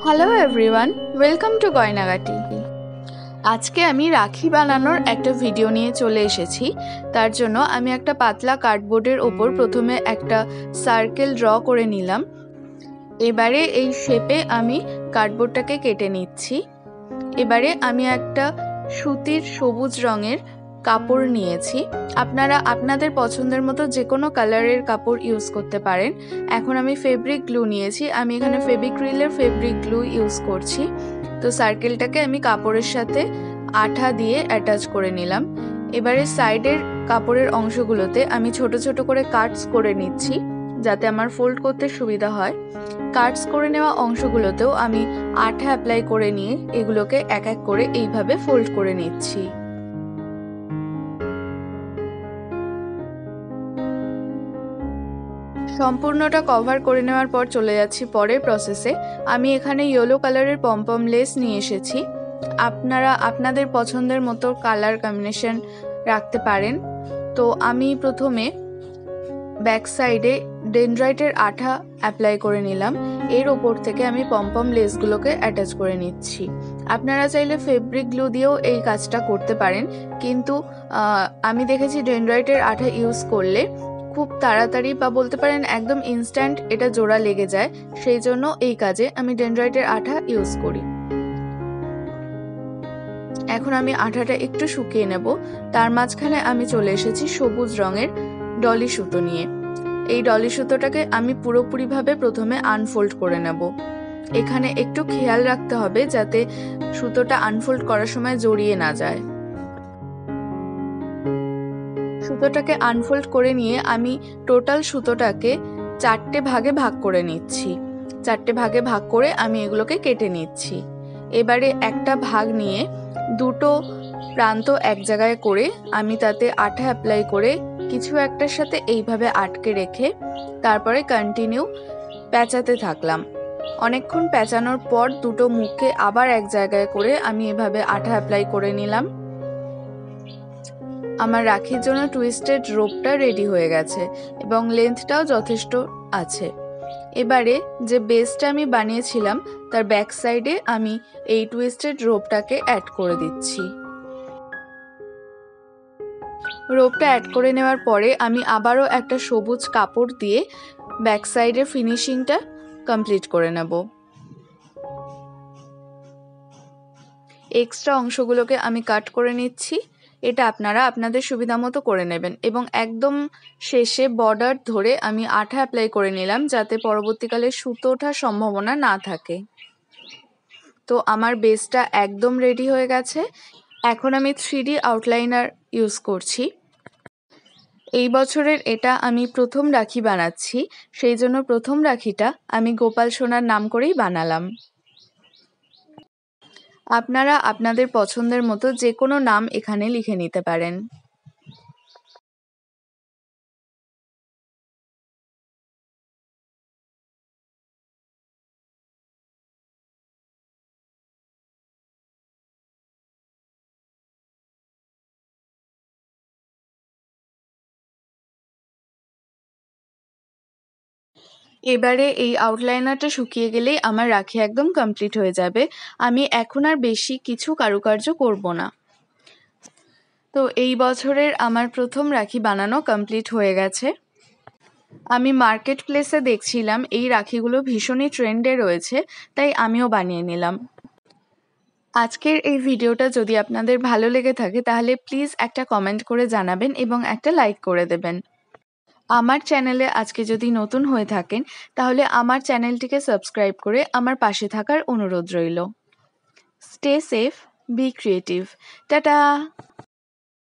Hello everyone, welcome to Gaynagati. আজকে আমি রাখি বানানোর একটা ভিডিও নিয়ে চলে এসেছি। তার জন্য আমি একটা পাতলা কার্ডবোর্ডের ওপর প্রথমে একটা সার্কেল ড্র করে নিলাম। এবারে এই শেপে আমি কার্ডবোর্ডটাকে কেটে নিচ্ছি। এবারে আমি একটা সুতির সবুজ রঙের কাপড় নিয়েছি। আপনারা আপনাদের পছন্দের মতো যে কোনো কালারের কাপড় ইউজ করতে পারেন। এখন আমি ফেব্রিক গ্লু নিয়েছি। আমি এখানে ফেবিক্রিলের ফেব্রিক গ্লু ইউজ করছি। তো সার্কেলটাকে আমি কাপড়ের সাথে আঠা দিয়ে অ্যাটাচ করে নিলাম। এবারে সাইডের কাপড়ের অংশগুলোতে আমি ছোট ছোট করে কাটস করে নিচ্ছি, যাতে আমার ফোল্ড করতে সুবিধা হয়। কাটস করে নেওয়া অংশগুলোতেও আমি আঠা অ্যাপ্লাই করে নিয়ে এগুলোকে এক এক করে এইভাবে ফোল্ড করে নিচ্ছি। সম্পূর্ণটা কভার করে নেওয়ার পর চলে যাচ্ছি পরের প্রসেসে। আমি এখানে ইয়েলো কালারের পমপম লেস নিয়ে এসেছি। আপনারা আপনাদের পছন্দের মতো কালার কম্বিনেশন রাখতে পারেন। তো আমি প্রথমে ব্যাক সাইডে ডেনড্রাইটের আঠা অ্যাপ্লাই করে নিলাম। এর ওপর থেকে আমি পমপম লেসগুলোকে অ্যাটাচ করে নিচ্ছি। আপনারা চাইলে ফেব্রিক গ্লু দিয়েও এই কাজটা করতে পারেন, কিন্তু আমি দেখেছি ডেনড্রাইটের আঠা ইউজ করলে খুব তাড়াতাড়ি বা বলতে পারেন একদম ইনস্ট্যান্ট এটা জোড়া লেগে যায়। সেই জন্য এই কাজে আমি ডেনড্রাইটের আঠা ইউজ করি। এখন আমি আঠাটা একটু শুকিয়ে নেব। তার মাঝখানে আমি চলে এসেছি সবুজ রঙের ডলি সুতো নিয়ে। এই ডলি সুতোটাকে আমি পুরোপুরিভাবে প্রথমে আনফোল্ড করে নেব। এখানে একটু খেয়াল রাখতে হবে যাতে সুতোটা আনফোল্ড করার সময় জড়িয়ে না যায়। সুতোটাকে আনফোল্ড করে নিয়ে আমি টোটাল সুতোটাকে 4টে ভাগে ভাগ করে নিচ্ছি। 4টে ভাগে ভাগ করে আমি এগুলোকে কেটে নিচ্ছি। এবারে একটা ভাগ নিয়ে দুটো প্রান্ত এক জায়গায় করে আমি তাতে আঠা অ্যাপ্লাই করে কিছু একটার সাথে এইভাবে আটকে রেখে তারপরে কন্টিনিউ প্যাঁচাতে থাকলাম। অনেকক্ষণ প্যাঁচানোর পর দুটো মুখকে আবার এক জায়গায় করে আমি এভাবে আঠা অ্যাপ্লাই করে নিলাম। আমার রাখির জন্য টুইস্টেড রোপটা রেডি হয়ে গেছে এবং লেন্থটাও যথেষ্ট আছে। এবারে যে বেসটা আমি বানিয়েছিলাম তার ব্যাক সাইডে আমি এই টুইস্টেড রোপটাকে অ্যাড করে দিচ্ছি। রোপটা অ্যাড করে নেওয়ার পরে আমি আবারও একটা সবুজ কাপড় দিয়ে ব্যাক সাইডের ফিনিশিংটা কমপ্লিট করে নেব। এক্সট্রা অংশগুলোকে আমি কাট করে নিচ্ছি। এটা আপনারা আপনাদের সুবিধা মতো করে নেবেন এবং একদম শেষে বর্ডার ধরে আমি আঠা অ্যাপ্লাই করে নিলাম, যাতে পরবর্তীকালে সুতো ওঠার সম্ভাবনা না থাকে। তো আমার বেসটা একদম রেডি হয়ে গেছে। এখন আমি 3D আউটলাইনার ইউজ করছি। এই বছরের এটা আমি প্রথম রাখি বানাচ্ছি, সেই জন্য প্রথম রাখিটা আমি গোপাল সোনার নাম করেই বানালাম। আপনারা আপনাদের পছন্দের মতো যে কোনো নাম এখানে লিখে নিতে পারেন। এবারে এই আউটলাইনারটা শুকিয়ে গেলেই আমার রাখি একদম কমপ্লিট হয়ে যাবে। আমি এখন আর বেশি কিছু কারুকার্য করব না। তো এই বছরের আমার প্রথম রাখি বানানো কমপ্লিট হয়ে গেছে। আমি মার্কেট প্লেসে দেখছিলাম এই রাখিগুলো ভীষণই ট্রেন্ডে রয়েছে, তাই আমিও বানিয়ে নিলাম। আজকের এই ভিডিওটা যদি আপনাদের ভালো লেগে থাকে তাহলে প্লিজ একটা কমেন্ট করে জানাবেন এবং একটা লাইক করে দেবেন। আমার চ্যানেলে আজকে যদি নতুন হয়ে থাকেন তাহলে আমার চ্যানেলটিকে সাবস্ক্রাইব করে আমার পাশে থাকার অনুরোধ রইল। Stay safe, be creative. Tata.